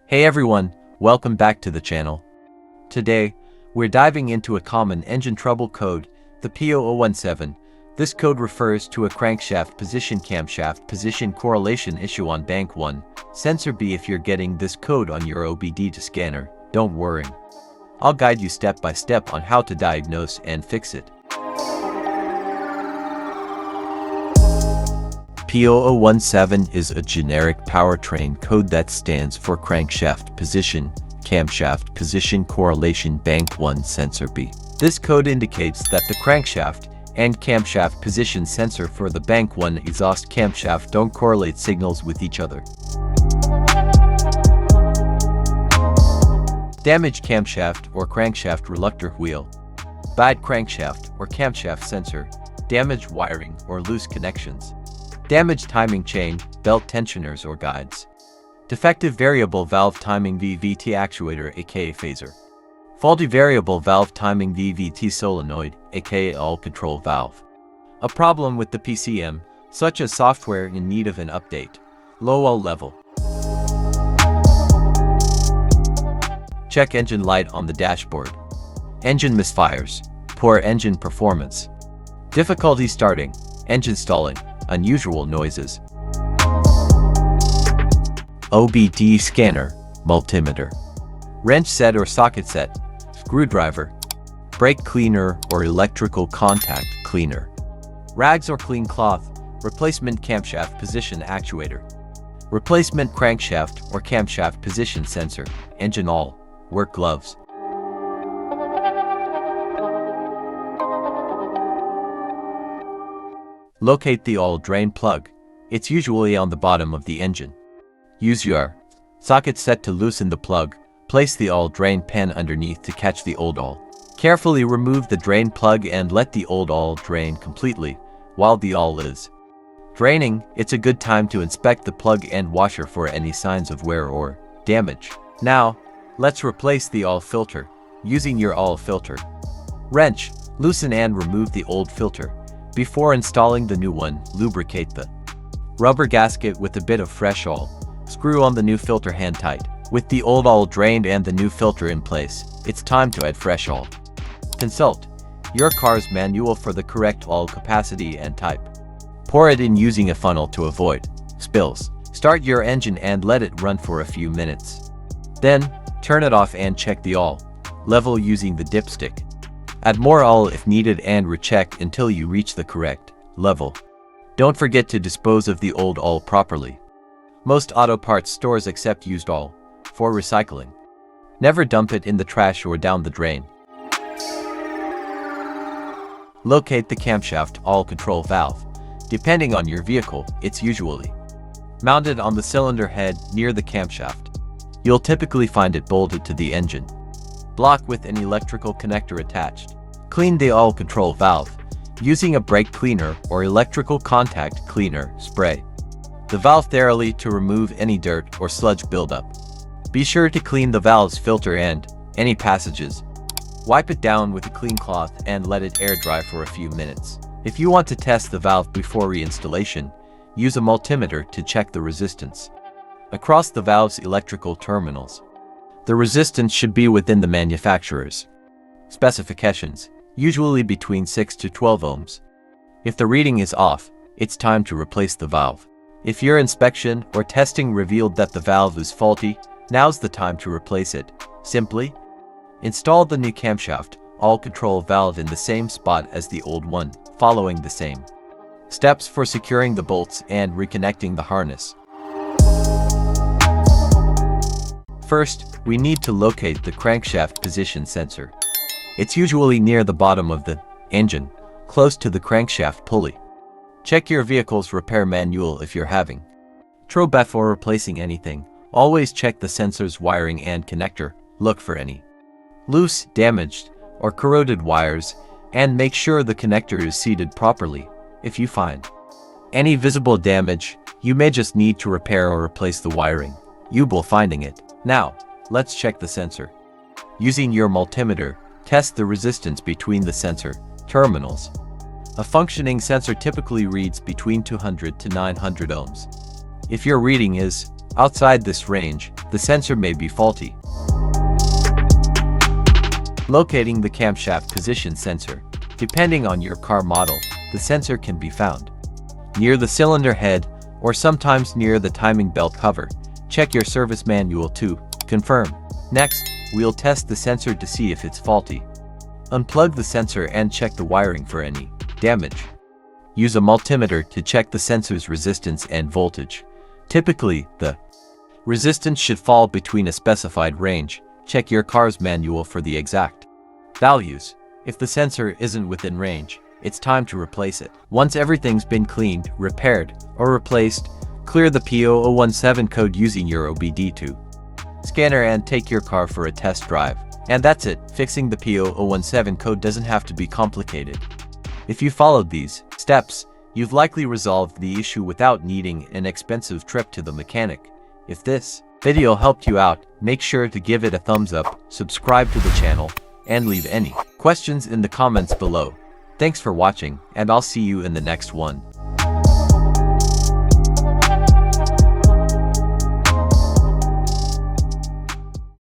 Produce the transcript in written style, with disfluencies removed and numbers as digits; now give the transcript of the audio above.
Hey everyone, welcome back to the channel. Today, we're diving into a common engine trouble code, the P0017. This code refers to a crankshaft position camshaft position correlation issue on bank 1, sensor B. If you're getting this code on your OBD-II scanner, don't worry. I'll guide you step by step on how to diagnose and fix it. P0017 is a generic powertrain code that stands for crankshaft position camshaft position correlation bank 1 sensor B. This code indicates that the crankshaft and camshaft position sensor for the bank 1 exhaust camshaft don't correlate signals with each other. Damaged camshaft or crankshaft reluctor wheel. Bad crankshaft or camshaft sensor. Damaged wiring or loose connections. Damaged timing chain, belt tensioners or guides. Defective variable valve timing VVT actuator aka phaser. Faulty variable valve timing VVT solenoid aka all control valve. A problem with the PCM, such as software in need of an update. Low oil level. Check engine light on the dashboard. Engine misfires. Poor engine performance. Difficulty starting. Engine stalling. Unusual noises. OBD scanner, multimeter. Wrench set or socket set, screwdriver. Brake cleaner or electrical contact cleaner. Rags or clean cloth, replacement camshaft position actuator. Replacement crankshaft or camshaft position sensor, engine oil, work gloves. Locate the oil drain plug. It's usually on the bottom of the engine. Use your socket set to loosen the plug. Place the oil drain pan underneath to catch the old oil. Carefully remove the drain plug and let the old oil drain completely. While the oil is draining, it's a good time to inspect the plug and washer for any signs of wear or damage. Now, let's replace the oil filter. Using your oil filter wrench, loosen and remove the old filter. Before installing the new one, lubricate the rubber gasket with a bit of fresh oil. Screw on the new filter hand tight. With the old oil drained and the new filter in place, it's time to add fresh oil. Consult your car's manual for the correct oil capacity and type. Pour it in using a funnel to avoid spills. Start your engine and let it run for a few minutes. Then, turn it off and check the oil level using the dipstick. Add more oil if needed and recheck until you reach the correct level. Don't forget to dispose of the old oil properly. Most auto parts stores accept used oil for recycling. Never dump it in the trash or down the drain. Locate the camshaft oil control valve. Depending on your vehicle, it's usually mounted on the cylinder head near the camshaft. You'll typically find it bolted to the engine block with an electrical connector attached. Clean the oil control valve using a brake cleaner or electrical contact cleaner spray the valve thoroughly to remove any dirt or sludge buildup. Be sure to clean the valve's filter and any passages. Wipe it down with a clean cloth and let it air dry for a few minutes. If you want to test the valve before reinstallation, use a multimeter to check the resistance across the valve's electrical terminals. The resistance should be within the manufacturer's specifications, usually between 6 to 12 ohms. If the reading is off, it's time to replace the valve. If your inspection or testing revealed that the valve is faulty, now's the time to replace it. Simply install the new camshaft oil control valve in the same spot as the old one, following the same steps for securing the bolts and reconnecting the harness. First, we need to locate the crankshaft position sensor. It's usually near the bottom of the engine, close to the crankshaft pulley. Check your vehicle's repair manual if you're having trouble before replacing anything. Always check the sensor's wiring and connector. Look for any loose, damaged, or corroded wires, and make sure the connector is seated properly. If you find any visible damage, you may just need to repair or replace the wiring. You will finding it. Now, let's check the sensor. Using your multimeter, test the resistance between the sensor terminals. A functioning sensor typically reads between 200 to 900 ohms. If your reading is Outside this range, the sensor may be faulty. Locating the camshaft position sensor. Depending on your car model, the sensor can be found near the cylinder head or sometimes near the timing belt cover. Check your service manual to confirm. Next, we'll test the sensor to see if it's faulty. Unplug the sensor and check the wiring for any damage. Use a multimeter to check the sensor's resistance and voltage. Typically, the resistance should fall between a specified range. Check your car's manual for the exact values. If the sensor isn't within range, it's time to replace it. Once everything's been cleaned, repaired, or replaced, clear the P0017 code using your OBD-II scanner and take your car for a test drive. And that's it. Fixing the P0017 code doesn't have to be complicated. If you followed these steps, you've likely resolved the issue without needing an expensive trip to the mechanic. If this video helped you out, make sure to give it a thumbs up, subscribe to the channel, and leave any questions in the comments below. Thanks for watching, and I'll see you in the next one.